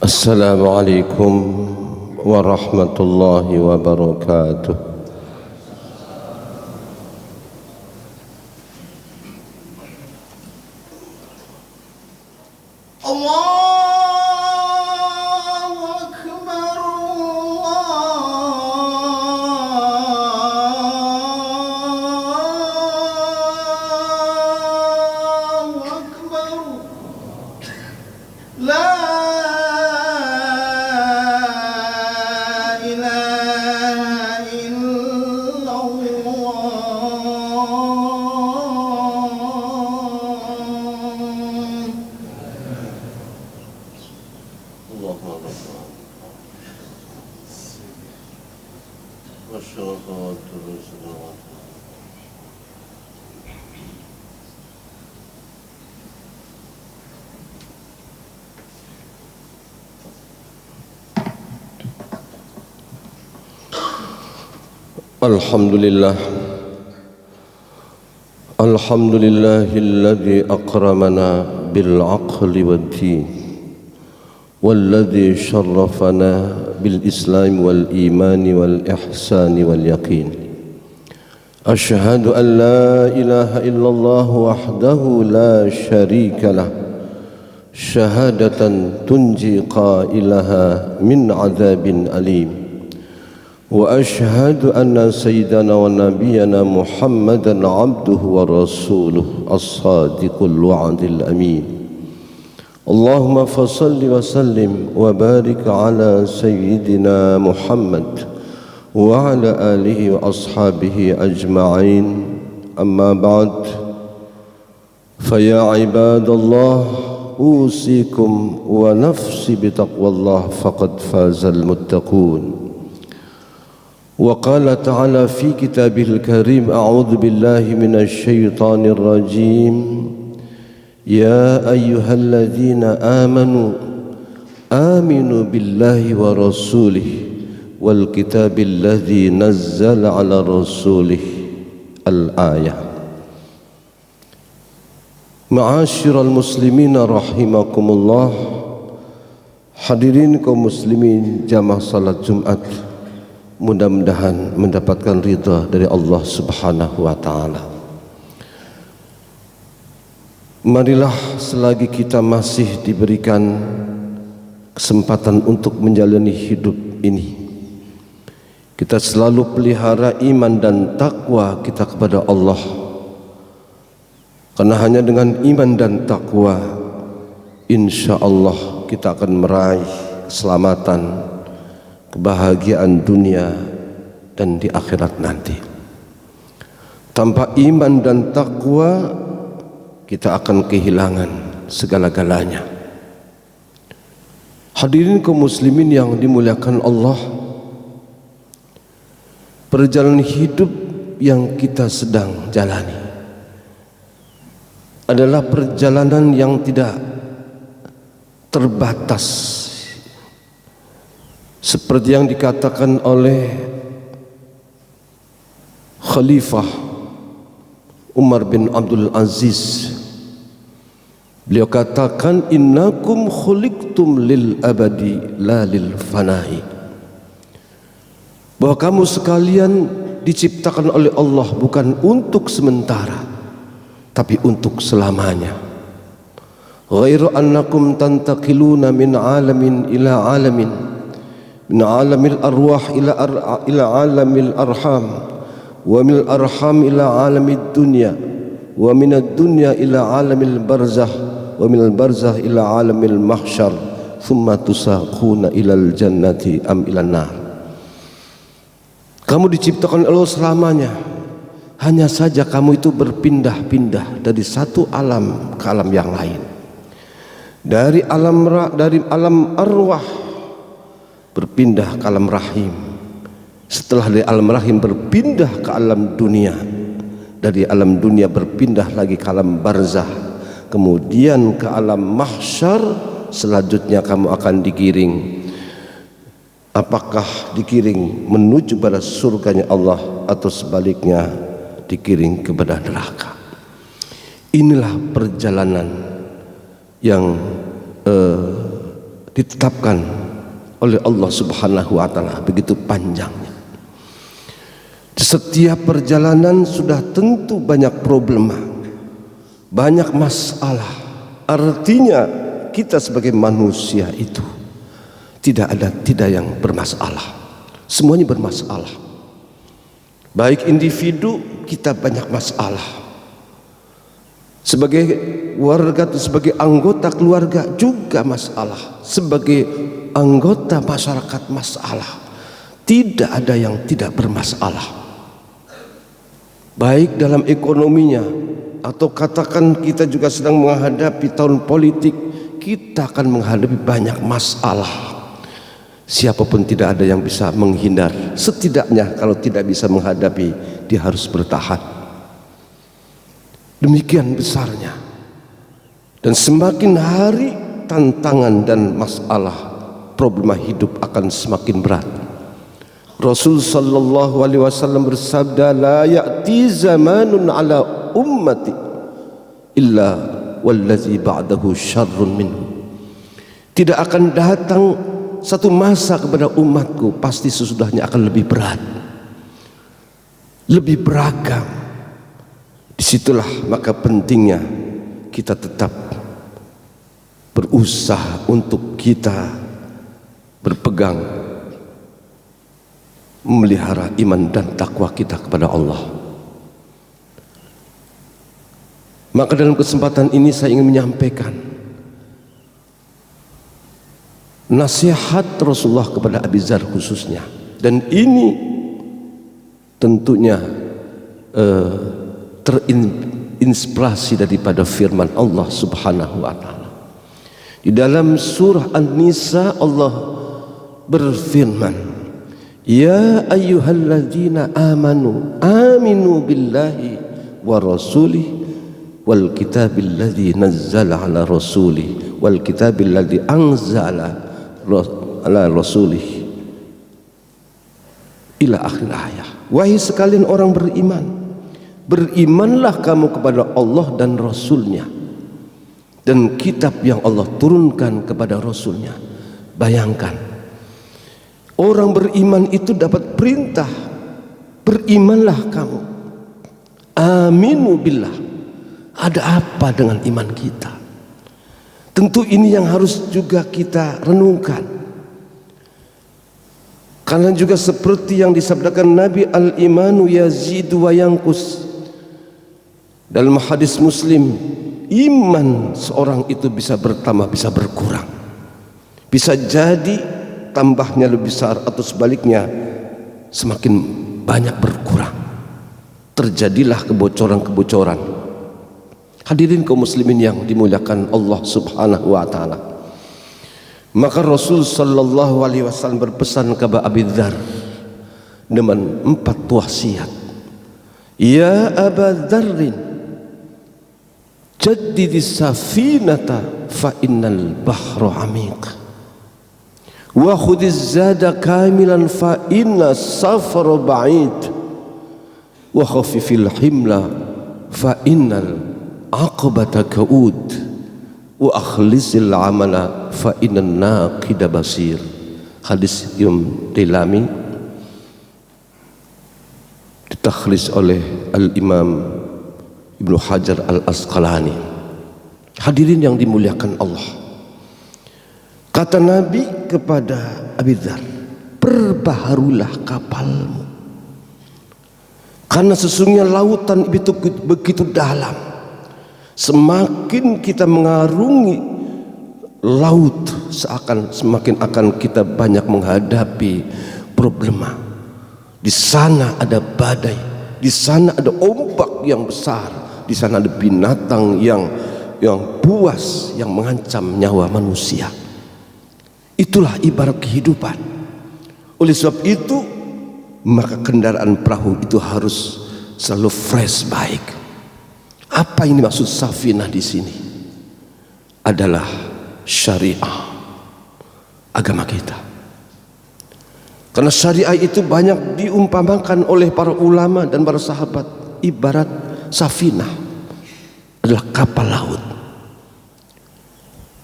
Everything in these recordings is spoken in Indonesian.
Assalamualaikum warahmatullahi wabarakatuh. Allahu Akbar, Allahu Akbar. La ilaha illallah. Alhamdulillah, alhamdulillahilladzi akramana bil aqli wad din, walladzi syarrafana bil islam wal iman wal ihsan wal yaqin. Asyhadu an la ilaha illallah wahdahu la syarika lah, syahadatan tunji qailaha min adzabin alim. وأشهد أن سيدنا ونبينا محمدا عبده ورسوله الصادق الوعد الأمين. اللهم فصل وسلم وبارك على سيدنا محمد وعلى آله وأصحابه أجمعين. أما بعد، فيا عباد الله، أوصيكم ونفسي بتقوى الله فقد فاز المتقون. وقال تعالى في كتابه الكريم: أعوذ بالله من الشيطان الرجيم. يا أيها الذين آمنوا آمنوا بالله ورسوله والكتاب الذي نزل على رسوله. الآية. Ma'asyiral muslimin rahimakumullah. Hadirin kaum muslimin jamaah salat Jumat, mudah-mudahan mendapatkan ridha dari Allah Subhanahu wa taala. Marilah selagi kita masih diberikan kesempatan untuk menjalani hidup ini, kita selalu pelihara iman dan takwa kita kepada Allah. Karena hanya dengan iman dan takwa, insya Allah kita akan meraih keselamatan, kebahagiaan dunia dan di akhirat nanti. Tanpa iman dan takwa, kita akan kehilangan segala-galanya. Hadirin kaum muslimin yang dimuliakan Allah, perjalanan hidup yang kita sedang jalani adalah perjalanan yang tidak terbatas, seperti yang dikatakan oleh Khalifah Umar bin Abdul Aziz. Beliau katakan, innakum khuliqtum lil abadi la lil fanahi. Bahwa kamu sekalian diciptakan oleh Allah bukan untuk sementara, tapi untuk selamanya. Ghairu annakum tantaqiluna min alamin ila alamin, min alamil arwah ila alamil arham, wa min arham ila alamid dunya, wa min ad-dunya ila alamil barzah, wa min al-barzah ila alamil mahsyar, thumma tusaquna ilal jannati am ilan nar. Kamu diciptakan Allah selamanya, hanya saja kamu itu berpindah-pindah dari satu alam ke alam yang lain. Dari alam arwah berpindah ke alam rahim. Setelah dari alam rahim berpindah ke alam dunia. Dari alam dunia berpindah lagi ke alam barzah. Kemudian ke alam mahsyar. Selanjutnya kamu akan digiring. Apakah digiring menuju pada surganya Allah, atau sebaliknya digiring kepada neraka. Inilah perjalanan yang ditetapkan oleh Allah Subhanahu wa taala begitu panjangnya. Di setiap perjalanan sudah tentu banyak problema, banyak masalah. Artinya kita sebagai manusia itu tidak yang bermasalah. Semuanya bermasalah. Baik individu kita banyak masalah. Sebagai warga atau sebagai anggota keluarga juga masalah. Sebagai anggota masyarakat masalah. Tidak ada yang tidak bermasalah. Baik dalam ekonominya atau katakan kita juga sedang menghadapi tahun politik, kita akan menghadapi banyak masalah. Siapapun tidak ada yang bisa menghindar. Setidaknya kalau tidak bisa menghadapi, dia harus bertahan. Demikian besarnya. Dan semakin hari tantangan dan masalah problema hidup akan semakin berat. Rasul sallallahu alaihi wasallam bersabda, la ya'ti zamanun ala ummati illa wallazi ba'dahu syarrun minhu. Tidak akan datang satu masa kepada umatku, pasti sesudahnya akan lebih berat, lebih beragam. Disitulah maka pentingnya kita tetap berusaha untuk kita berpegang memelihara iman dan takwa kita kepada Allah. Maka dalam kesempatan ini saya ingin menyampaikan nasihat Rasulullah kepada Abi Dzar khususnya, dan ini tentunya terinspirasi daripada firman Allah Subhanahu wa taala. Di dalam surah An-Nisa Allah berfirman, ya ayyuhalladzina amanu aminu billahi wa rasulih wal kitabil ladzi nazzala ala rasulih wal kitabil ladzi anzala ala rasulih ila akhir ayat. Wahai sekalian orang beriman, berimanlah kamu kepada Allah dan Rasulnya dan kitab yang Allah turunkan kepada Rasulnya. Bayangkan, orang beriman itu dapat perintah, berimanlah kamu. Aminu billah. Ada apa dengan iman kita? Tentu ini yang harus juga kita renungkan. Karena juga seperti yang disabdakan Nabi, al-imanu yazidu wa yanqus. Dalam hadis Muslim, iman seorang itu bisa bertambah, bisa berkurang. Bisa jadi tambahnya lebih besar atau sebaliknya semakin banyak berkurang. Terjadilah kebocoran-kebocoran. Hadirin kaum muslimin yang dimuliakan Allah Subhanahu wa taala. Maka Rasul sallallahu alaihi wasallam berpesan kepada Abi Dzar dengan 4 wasiat. Ya Aba Dzarrin, jaddidis safinata fa innal bahra amiq wa khudhiz zada kamilan fa inna safara ba'id wa khafifil himla fa innal aqbata ka'ud wa akhlisil amala fa innan naqida basir. Hadis Imam Dailami ditakhlis oleh Al-Imam Ibnu Hajar Al-Asqalani. Hadirin yang dimuliakan Allah, kata Nabi kepada Abi Dzar, perbaharulah kapalmu, karena sesungguhnya lautan itu begitu dalam. Semakin kita mengarungi laut, semakin akan kita banyak menghadapi problema. Di sana ada badai, di sana ada ombak yang besar, di sana ada binatang yang buas yang mengancam nyawa manusia. Itulah ibarat kehidupan. Oleh sebab itu, maka kendaraan perahu itu harus selalu fresh, baik. Apa yang dimaksud safinah di sini? Adalah syariah, agama kita. Karena syariah itu banyak diumpamakan oleh para ulama dan para sahabat, ibarat safinah adalah kapal laut.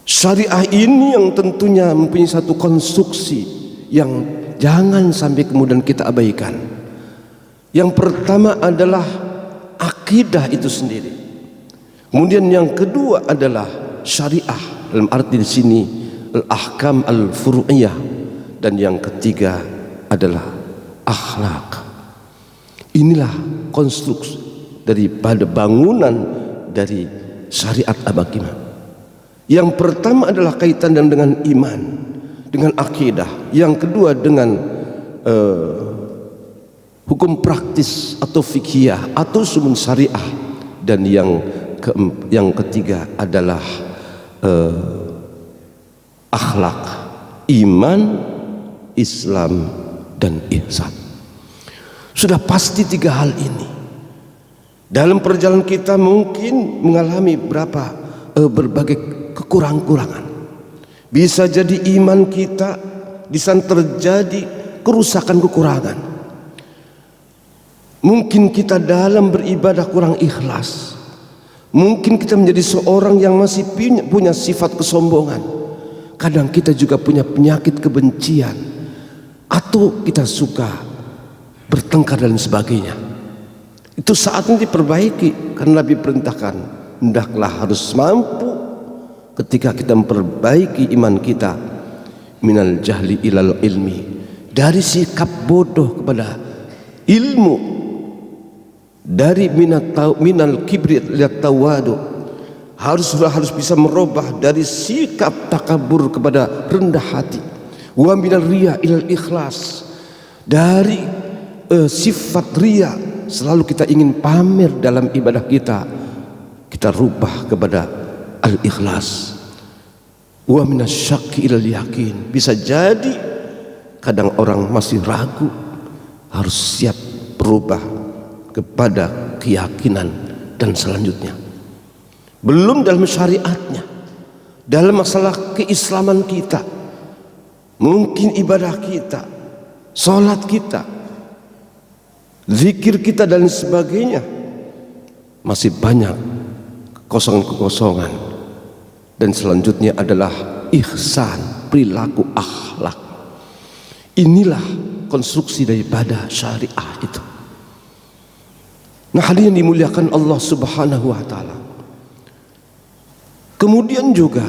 Syariah ini yang tentunya mempunyai satu konstruksi yang jangan sampai kemudian kita abaikan. Yang pertama adalah akidah itu sendiri. Kemudian yang kedua adalah syariah dalam arti di sini al-ahkam al-furu'iyah, dan yang ketiga adalah akhlak. Inilah konstruksi daripada bangunan dari syariat agama. Yang pertama adalah kaitan dengan iman, dengan akidah. Yang kedua dengan hukum praktis atau fikih atau sumun syariah, dan yang ketiga adalah akhlak, iman, Islam, dan ihsan. Sudah pasti tiga hal ini. Dalam perjalanan kita mungkin mengalami berbagai kekurangan. Bisa jadi iman kita di sana terjadi kerusakan, kekurangan. Mungkin kita dalam beribadah kurang ikhlas. Mungkin kita menjadi seorang yang masih punya sifat kesombongan. Kadang kita juga punya penyakit kebencian, atau kita suka bertengkar dan sebagainya. Itu saatnya diperbaiki, karena Nabi perintahkan hendaklah harus mampu ketika kita memperbaiki iman kita, minal jahli ilal ilmi, dari sikap bodoh kepada ilmu, dari minal kibri liat tawadu, harus bisa merubah dari sikap takabur kepada rendah hati, wa minal riya ilal ikhlas, dari sifat riya, selalu kita ingin pamer dalam ibadah kita rubah kepada al-ikhlas. Wa minasyakki ilal yakin, bisa jadi kadang orang masih ragu, harus siap berubah kepada keyakinan dan selanjutnya. Belum dalam syariatnya, dalam masalah keislaman kita, mungkin ibadah kita, sholat kita, zikir kita dan sebagainya, masih banyak kekosongan. Dan selanjutnya adalah ihsan, perilaku akhlak. Inilah konstruksi daripada syariah itu. Nah, hadirin dimuliakan Allah Subhanahu wa taala. Kemudian juga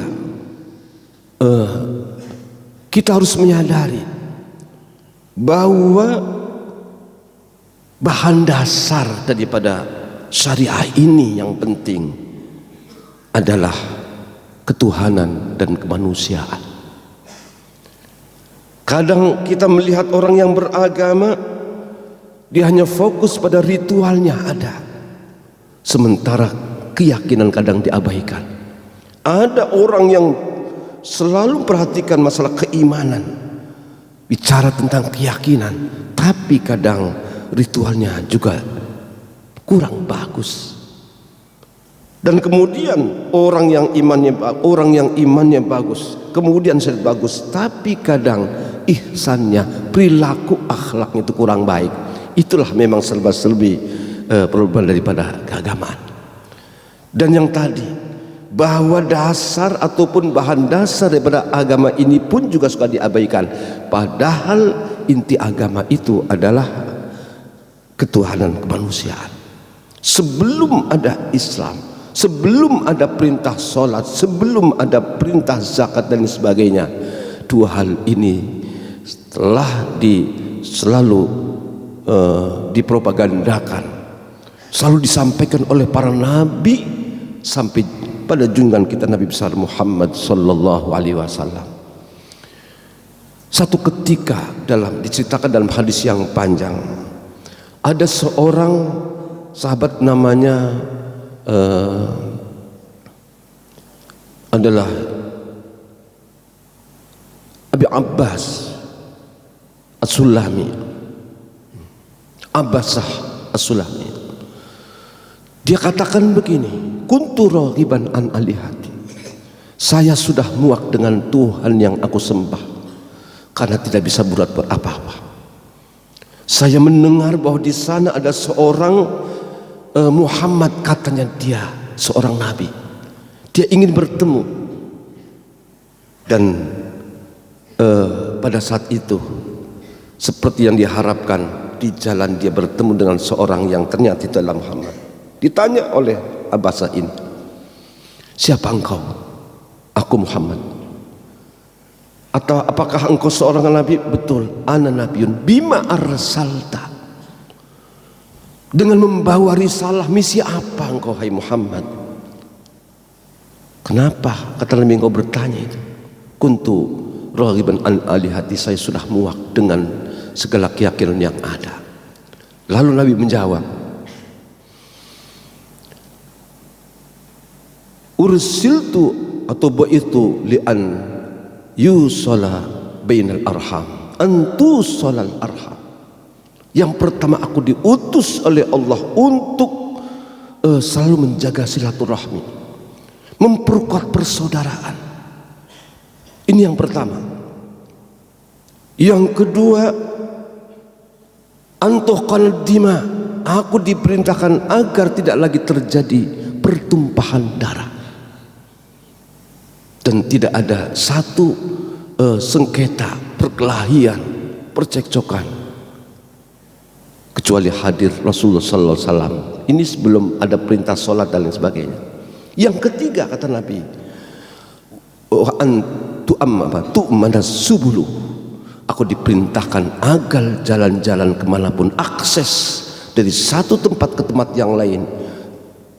kita harus menyadari bahwa bahan dasar daripada syariah ini yang penting adalah ketuhanan dan kemanusiaan. Kadang kita melihat orang yang beragama, dia hanya fokus pada ritualnya ada, sementara keyakinan kadang diabaikan. Ada orang yang selalu perhatikan masalah keimanan, bicara tentang keyakinan, tapi kadang ritualnya juga kurang bagus. Dan kemudian orang yang imannya bagus, kemudian sangat bagus, tapi kadang ihsannya, perilaku akhlaknya itu kurang baik. Itulah memang serba-serbi perubahan daripada keagamaan. Dan yang tadi, bahwa dasar ataupun bahan dasar daripada agama ini pun juga suka diabaikan, padahal inti agama itu adalah ketuhanan kemanusiaan. Sebelum ada Islam, sebelum ada perintah sholat, sebelum ada perintah zakat dan sebagainya, dua hal ini telah selalu dipropagandakan, selalu disampaikan oleh para nabi sampai pada junjungan kita Nabi besar Muhammad sallallahu alaihi wasallam. Satu ketika diceritakan dalam hadis yang panjang, ada seorang sahabat namanya adalah Abi Abbas As-Sulami, Abbasah As-Sulami. Dia katakan begini, kuntu raghiban an alihati, saya sudah muak dengan Tuhan yang aku sembah karena tidak bisa buat apa-apa. Saya mendengar bahwa di sana ada seorang Muhammad, katanya dia seorang nabi. Dia ingin bertemu, Dan pada saat itu seperti yang diharapkan, di jalan dia bertemu dengan seorang yang ternyata itu adalah Muhammad. Ditanya oleh Abasa ini, siapa engkau? Aku Muhammad. Atau apakah engkau seorang nabi? Betul, ana nabiyun. Bima arsalta, dengan membawa risalah, misi apa engkau hai Muhammad? Kenapa kata Nabi engkau bertanya itu? Kuntu raghiban an alihati, saya sudah muak dengan segala keyakinan yang ada. Lalu Nabi menjawab, ursiltu atau bu'itu li'an yusala bainal arham antu solal arham. Yang pertama, aku diutus oleh Allah untuk selalu menjaga silaturahmi, memperkuat persaudaraan. Ini yang pertama. Yang kedua, antuqal dima, aku diperintahkan agar tidak lagi terjadi pertumpahan darah dan tidak ada satu sengketa, perkelahian, percekcokan, kecuali hadir Rasulullah sallallahu alaihi wasallam. Ini sebelum ada perintah sholat dan lain sebagainya. Yang ketiga kata Nabi, subulu, aku diperintahkan agar jalan-jalan kemanapun, akses dari satu tempat ke tempat yang lain,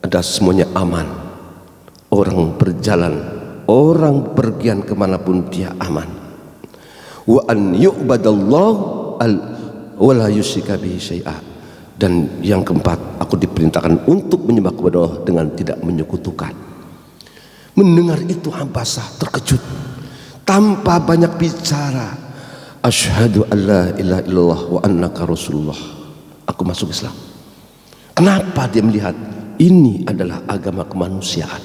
ada semuanya aman. Orang berjalan, orang pergian kemanapun dia aman. Wa an yu'badallahu wala yusyrika bihi syai'a. Dan yang keempat, aku diperintahkan untuk menyembah kepada Allah dengan tidak menyekutukan. Mendengar itu Abasah terkejut, tanpa banyak bicara, asyhadu an la ilaha illallah wa annaka rasulullah, aku masuk Islam. Kenapa dia melihat ini adalah agama kemanusiaan?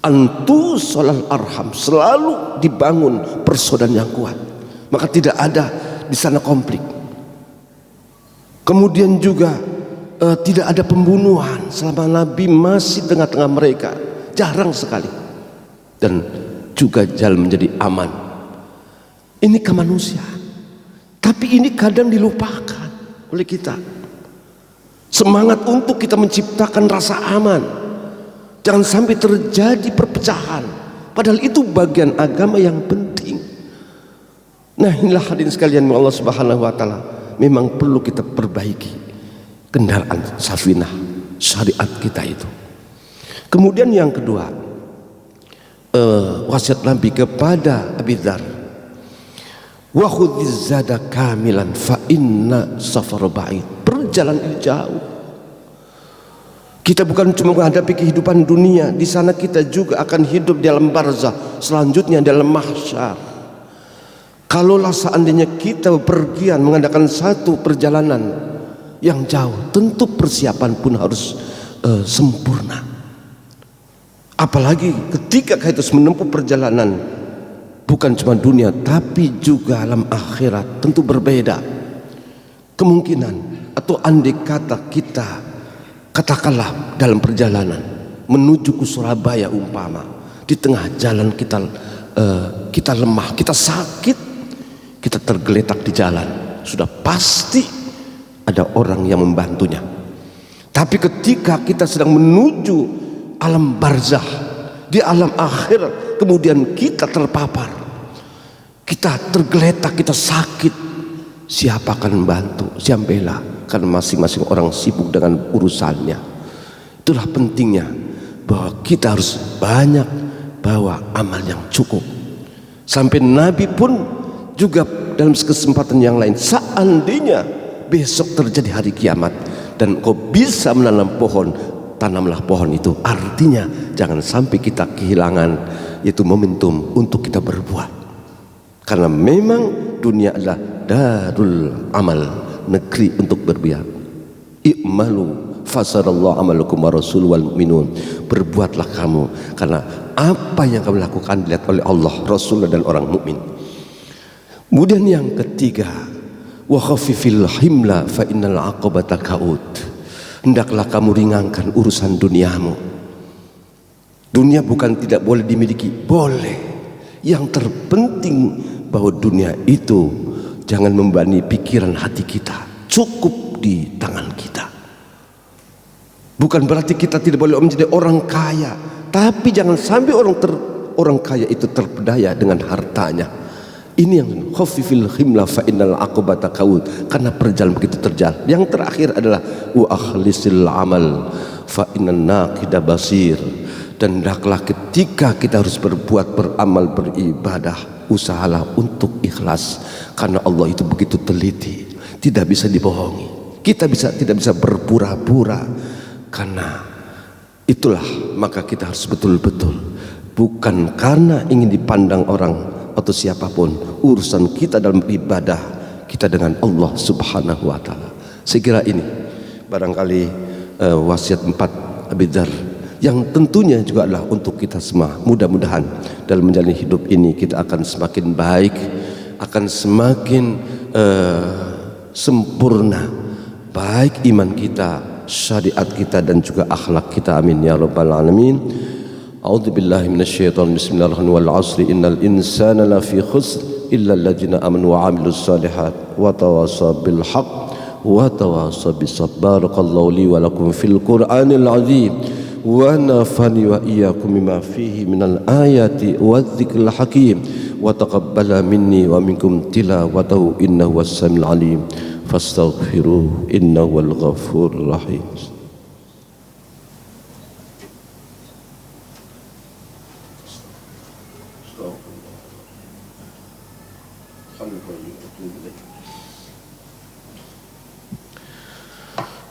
Antu solal arham, selalu dibangun persaudaraan yang kuat, maka tidak ada di sana konflik. Kemudian juga tidak ada pembunuhan selama Nabi masih tengah-tengah mereka, jarang sekali. Dan juga jalan menjadi aman. Ini kemanusiaan. Tapi ini kadang dilupakan oleh kita. Semangat untuk kita menciptakan rasa aman, jangan sampai terjadi perpecahan, padahal itu bagian agama yang penting. Nah, inilah hadirin sekalian Allah Subhanahu wa taala, memang perlu kita perbaiki kendaraan safinah syariat kita itu. Kemudian yang kedua, wasiat Nabi kepada Abi Dzar, wa khudhiz zada kamilan fa inna safar ba'id. Perjalanan ini jauh. Kita bukan cuma menghadapi kehidupan dunia, di sana kita juga akan hidup di alam barzah, selanjutnya dalam mahsyar. Kalaulah seandainya kita bepergian mengadakan satu perjalanan yang jauh, tentu persiapan pun harus sempurna. Apalagi ketika kita harus menempuh perjalanan bukan cuma dunia tapi juga alam akhirat, tentu berbeda. Kemungkinan atau andai kata kita katakanlah dalam perjalanan menuju ke Surabaya umpama, di tengah jalan kita lemah, kita sakit, kita tergeletak di jalan, sudah pasti ada orang yang membantunya. Tapi ketika kita sedang menuju alam barzah, di alam akhirat, kemudian kita terpapar, kita tergeletak, kita sakit, siapa akan membantu? Siapa bela? Karena masing-masing orang sibuk dengan urusannya. Itulah pentingnya bahwa kita harus banyak bawa amal yang cukup. Sampai Nabi pun juga dalam kesempatan yang lain, seandainya besok terjadi hari kiamat dan kau bisa menanam pohon, tanamlah pohon itu. Artinya jangan sampai kita kehilangan yaitu momentum untuk kita berbuat, karena memang dunia adalah darul amal, negeri untuk berbuat. I'malu fasarallahu amalukum wa rasul wal mu'minun. Berbuatlah kamu, karena apa yang kamu lakukan dilihat oleh Allah, Rasul dan orang mukmin. Kemudian yang ketiga, wa khafifil himla fa innal aqabata kaud. Hendaklah kamu ringankan urusan duniamu. Dunia bukan tidak boleh dimiliki, boleh. Yang terpenting bahwa dunia itu jangan membebani pikiran hati kita, cukup di tangan kita. Bukan berarti kita tidak boleh menjadi orang kaya, tapi jangan sampai orang kaya itu terpedaya dengan hartanya. Ini yang khafifil himla fa innal aqibata qaud, karena perjalanan begitu terjal. Yang terakhir adalah wa akhlisil amal fa innan naqida basir. Dan hendaklah ketika kita harus berbuat, beramal, beribadah, usahalah untuk ikhlas, karena Allah itu begitu teliti, tidak bisa dibohongi. Kita tidak bisa berpura-pura, karena itulah maka kita harus betul-betul, bukan karena ingin dipandang orang atau siapapun, urusan kita dalam ibadah kita dengan Allah Subhanahu wa taala. Saya kira ini barangkali wasiat 4 Abi Dzar, yang tentunya juga adalah untuk kita semua. Mudah-mudahan dalam menjalani hidup ini kita akan semakin baik, akan semakin sempurna, baik iman kita, syariat kita, dan juga akhlak kita. Amin ya rabbal alamin. A'udzubillahi minasyaitonir rajim. Bismillahirrahmanirrahim. Wal 'asri innal insana lafi khusr illa alladziina amanu wa 'amilus shalihat wa tawassaw bil haqq wa tawassaw bis sabr. Barakallahu li wa lakum fil Qur'anil 'azim wa nafani wa iyyakum mimma fihi minal ayati wadh-dhikril hakim wa taqabbala minni wa minkum tilawatahu innahu was-sami'ul 'alim. Fastaghfiruhu innahu wal ghafurur rahim.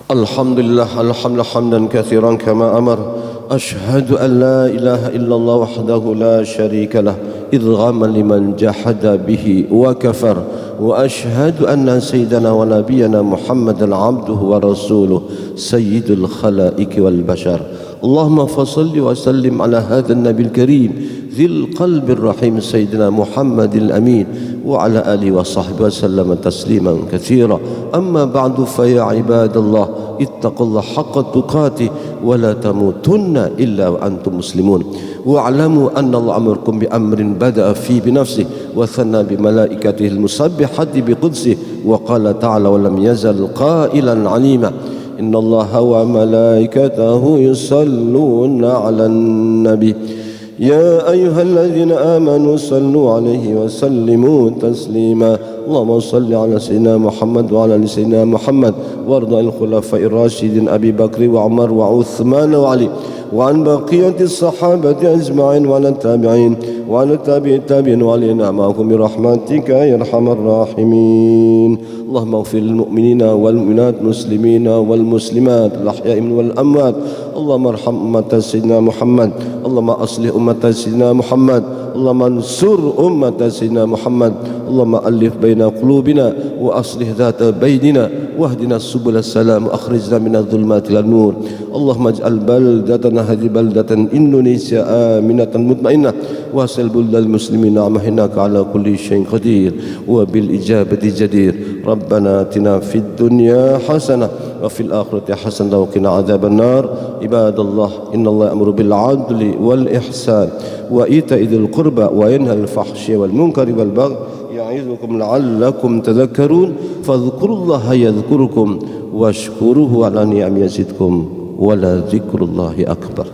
Alhamdulillah, alhamdulillah hamdan katsiran kama amar. Ashhadu an la ilaha illallah wahdahu la syarika lah idghaman liman jahada bihi wa kafar. Wa ashhadu anna sayyidana wa nabiyyana Muhammadan abduhu wa rasuluh sayyidul khalaiqi wal bashar. Allahumma fasalli wa sallim ala hadzal nabiyil karim dzil qalbir rahim sayyidina Muhammadil amin wa ala alihi wa sahbihi wa sallama tasliman katsira. Amma ba'du fa ya ibadallah ittaqullaha haqqa tuqatih wa la tamutunna illa wa antum muslimun. Wa'lamu anna Allah amarakum bi amrin bada'a fi bi nafsihi wa thanna bi malaikatihi al-musabbihati bi qudsihi wa qala ta'ala wa lam yazal qailan 'alima. Inna Allaha wa malaikatahu yusalluna 'alan nabi. Ya ayyuhalladzina amanu sallu 'alaihi wa sallimu taslima. Allahumma salli 'ala sayyidina Muhammad wa 'ala ali sayyidina Muhammad warda'il khulafa'ir rasyidin Abi Bakr wa Umar wa Uthman wa Ali wa an baqiyatis sahabati ajma'in wa 'ala tabi'in wa 'ala tabi'in wa 'alaina ma'akum bi rahmatika ya arhamar rahimin. Allahumma ighfir lil mu'minina wal mu'minat muslimina wal muslimat al ahya'i wal amwat. Allahumma arham ummat sayyidina Muhammad. Allahumma aslih ummat sayyidina Muhammad. Allahumma ansur ummat sayyidina Muhammad. Allahumma alif baina qulubina wa aslih dhata bainina wahdina subul salam wa akhrijna minadh dhulumati ilan nur. Allahumma ij'al baldatana hadhihi baldatan Indonesia aminatan mutmainnah wa asl buldal muslimina innaka ala kulli syai'in qadir wa bil ijabati jadir. Rabbana atina fid dunya hasanah wa fil akhirati hasanah wa qina adzaban nar. Ibadallah, innallaha ya'muru bil 'adli wal ihsan wa ita'i dzil qurba wa yanha 'anil fahsya'i wal munkari wal baghi ya'izukum la'allakum tadhakkarun. Fadhkurullaha yadhkurukum washkuruhu 'ala ni'amihi yazidkum wa la dzikrullahi akbar.